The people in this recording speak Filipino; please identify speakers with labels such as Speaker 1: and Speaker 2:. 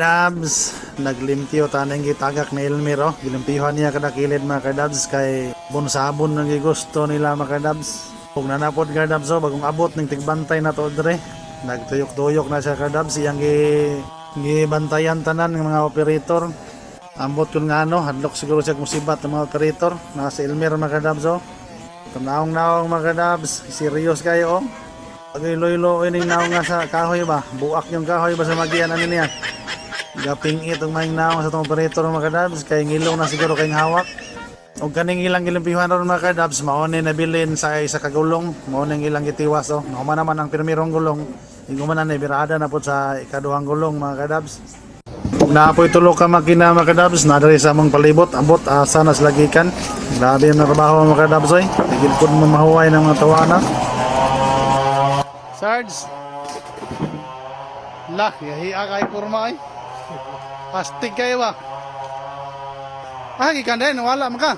Speaker 1: Kadabs, naglimpyo tanang gitagak na Elmer, gilimpyuhan niya kada kilid mga kadabs kay sabon nang gusto nila mga kadabs. Kung nanapod kadabs bagong abot ng tigbantay na to dre, nagtuyok-tuyok na siya kadabs, iyang gibantayan tanan ng mga operator. Ambot kun nga hadlok siguro siya musibat ng mga operator na si Elmer mga kadabs. Tanaong-naong mga kadabs, serious kayo Pag-iloy-loy ning naong nga sa kahoy ba, buak yung kahoy ba sa magian ano niya. Gaping itong maing naong sa itong operator mga kadabs kay ngilong na siguro kayong hawak o kaning ilang gilimpihan ron mga kadabs maone na bilin sa isa kagulong maone ilang gitiwas nakuma naman ang pirmirong gulong igumanan na birada na po sa ikaduhang gulong mga kadabs kung naapoy tulo ka makina mga kadabs nadari sa among palibot abot asa nas lagikan grabe yung trabaho mga kadabs tigil po mo mahuway ng mga tawanan Sarge lah yahiya kay kurma Astig kayo ba? Gikan din, wala man ka.